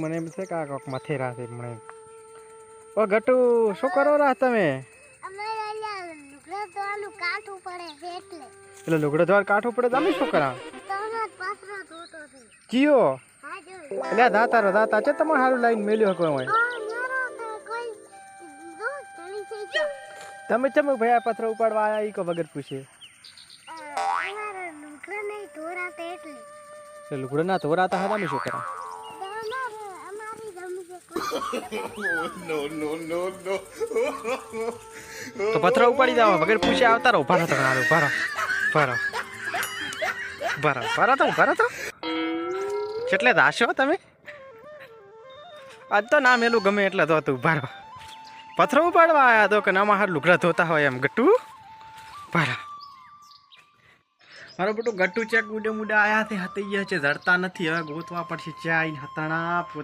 મને એમ છે કે આ કોક મથેરા છે મને. ઓ ગટુ શું કરો રહ્યા તમે? એટલે લુગડો ધોવા કાઠું પડે તમે શું કરા? કયો? એટલે દાતા છે તમે સારું લાઈન મેલ્યો કોઈ હોય. તમે ચમ ભાઈ આ પથરો ઉપાડવા આયા ઈ કો વગર પૂછે. લુગડો ના ધોરાતા હતા તમે શું કરા? તો પથરો ઉપાડી જાવ વગર પૂછે આવતા રહો. ભરો તો ભરો તો કેટલે દાશો તમે? આજ તો ના મેલું ગમે એટલે તો તું ભરો. પથરો ઉપાડવા આવ્યા તો કે નામાં હાર લુગડા ધોતા હોય એમ ગટ્ટુ ભરા. મારો બેટો ગટ્ટુ ચેક ઉડે આયા છે હતી ગયા છે જડતા નથી હવે ગોતવા પડશે ચાઈ હતાણા પોતે